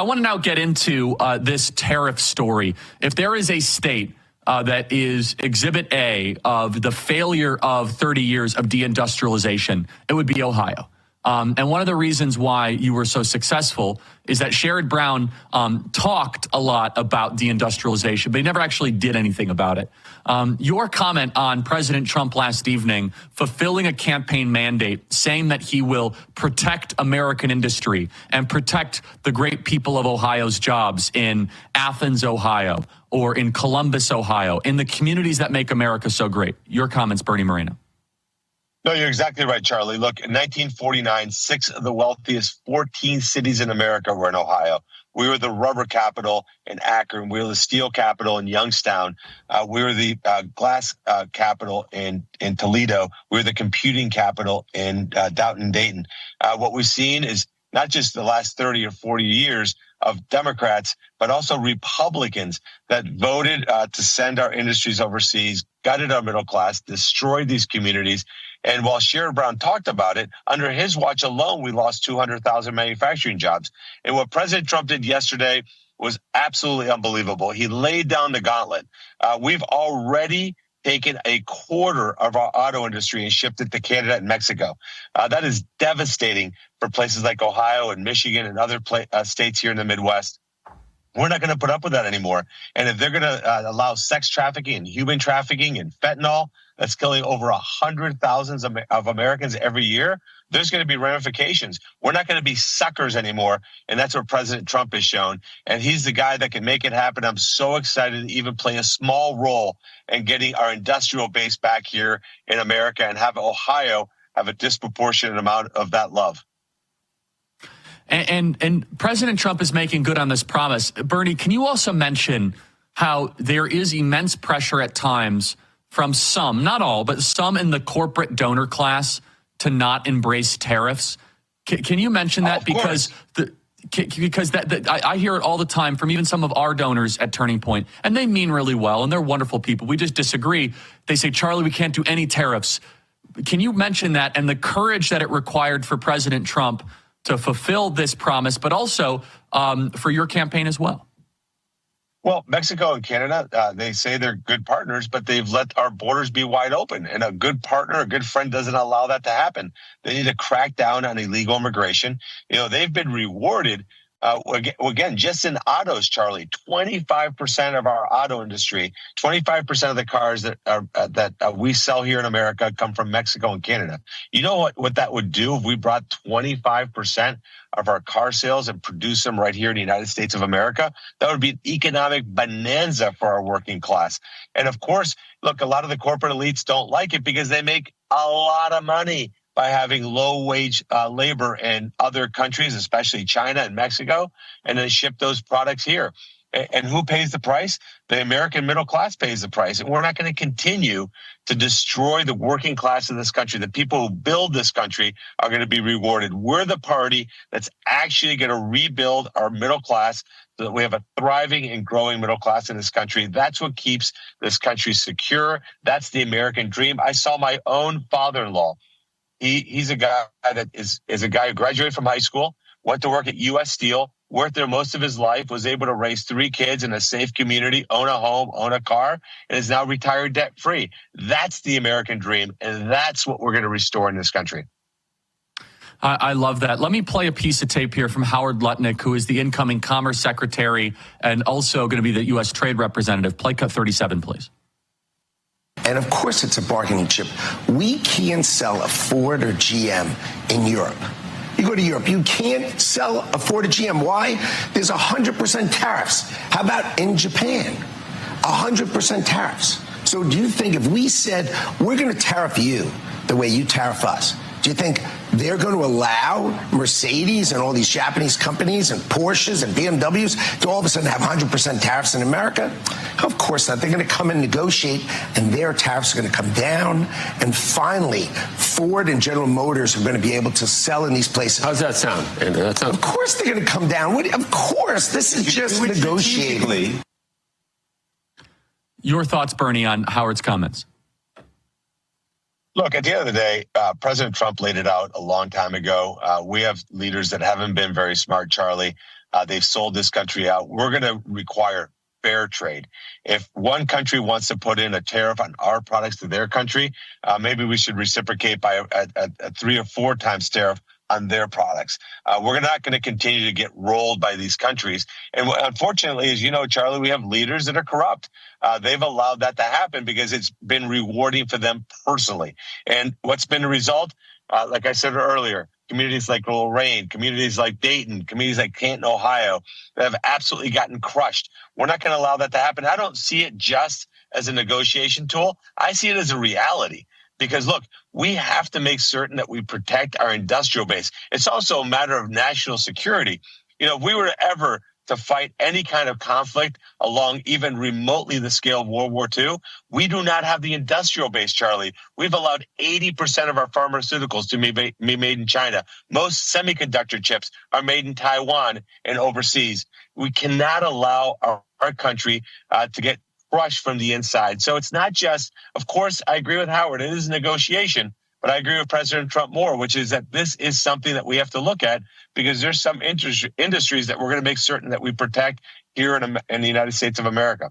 want to now get into this tariff story. If there is a state that is Exhibit A of the failure of 30 years of deindustrialization, it would be Ohio. And one of the reasons why you were so successful is that Sherrod Brown talked a lot about deindustrialization, but he never actually did anything about it. Your comment on President Trump last evening, fulfilling a campaign mandate, saying that he will protect American industry and protect the great people of Ohio's jobs in Athens, Ohio, or in Columbus, Ohio, in the communities that make America so great. Your comments, Bernie Moreno. No, you're exactly right, Charlie. Look, in 1949, 6 of the wealthiest 14 cities in America were in Ohio. We were the rubber capital in Akron. We were the steel capital in Youngstown. We were the glass capital in Toledo. We were the computing capital in Downton, Dayton. What we've seen is not just the last 30 or 40 years of Democrats, but also Republicans that voted to send our industries overseas, gutted our middle class, destroyed these communities. And while Sherrod Brown talked about it, under his watch alone, we lost 200,000 manufacturing jobs. And what President Trump did yesterday was absolutely unbelievable. He laid down the gauntlet. We've already taken a quarter of our auto industry and shipped it to Canada and Mexico. That is devastating for places like Ohio and Michigan and other states here in the Midwest. We're not going to put up with that anymore. And if they're going to allow sex trafficking and human trafficking and fentanyl, that's killing over 100,000 of Americans every year, there's going to be ramifications. We're not going to be suckers anymore. And that's what President Trump has shown. And he's the guy that can make it happen. I'm so excited to even play a small role in getting our industrial base back here in America and have Ohio have a disproportionate amount of that love. And President Trump is making good on this promise. Bernie, can you also mention how there is immense pressure at times from some, not all, but some in the corporate donor class to not embrace tariffs? Can you mention that? Because I hear it all the time from even some of our donors at Turning Point, and they mean really well, and they're wonderful people. We just disagree. They say, Charlie, we can't do any tariffs. Can you mention that and the courage that it required for President Trump to fulfill this promise, but also for your campaign as well? Well, Mexico and Canada, they say they're good partners, but they've let our borders be wide open. And a good partner, a good friend doesn't allow that to happen. They need to crack down on illegal immigration. You know, they've been rewarded. Again, just in autos, Charlie, 25% of our auto industry, 25% of the cars that we sell here in America come from Mexico and Canada. You know what that would do if we brought 25% of our car sales and produce them right here in the United States of America? That would be an economic bonanza for our working class. And of course, look, a lot of the corporate elites don't like it because they make a lot of money by having low-wage labor in other countries, especially China and Mexico, and then ship those products here. And who pays the price? The American middle class pays the price. And we're not going to continue to destroy the working class of this country. The people who build this country are going to be rewarded. We're the party that's actually going to rebuild our middle class so that we have a thriving and growing middle class in this country. That's what keeps this country secure. That's the American dream. I saw my own father-in-law. He's a guy that is a guy who graduated from high school, went to work at U.S. Steel, worked there most of his life, was able to raise 3 kids in a safe community, own a home, own a car, and is now retired debt-free. That's the American dream, and that's what we're going to restore in this country. I love that. Let me play a piece of tape here from Howard Lutnick, who is the incoming Commerce Secretary and also going to be the U.S. Trade Representative. Play cut 37, please. And of course, it's a bargaining chip. We can't sell a Ford or GM in Europe. You go to Europe, you can't sell a Ford or GM. Why? There's 100% tariffs. How about in Japan? 100% tariffs. So do you think if we said, we're going to tariff you the way you tariff us, do you think they're going to allow Mercedes and all these Japanese companies and Porsches and BMWs to all of a sudden have 100% tariffs in America? Of course not. They're going to come and negotiate, and their tariffs are going to come down. And finally, Ford and General Motors are going to be able to sell in these places. How's that sound, Andrew? Of course they're going to come down. Of course. This is just negotiating. Your thoughts, Bernie, on Howard's comments? Look, at the end of the day, President Trump laid it out a long time ago. We have leaders that haven't been very smart, Charlie. They've sold this country out. We're going to require fair trade. If one country wants to put in a tariff on our products to their country, maybe we should reciprocate by a 3 or 4 times tariff on their products. We're not going to continue to get rolled by these countries. And unfortunately, as you know, Charlie, we have leaders that are corrupt. They've allowed that to happen because it's been rewarding for them personally. And what's been the result? Like I said earlier, communities like Lorraine, communities like Dayton, communities like Canton, Ohio, that have absolutely gotten crushed. We're not going to allow that to happen. I don't see it just as a negotiation tool. I see it as a reality. Because, look, we have to make certain that we protect our industrial base. It's also a matter of national security. You know, if we were ever to fight any kind of conflict along even remotely the scale of World War II, we do not have the industrial base, Charlie. We've allowed 80% of our pharmaceuticals to be made in China. Most semiconductor chips are made in Taiwan and overseas. We cannot allow our country to get crushed from the inside. So it's not just, of course, I agree with Howard, it is a negotiation, but I agree with President Trump more, which is that this is something that we have to look at because there's some industries that we're going to make certain that we protect here in the United States of America.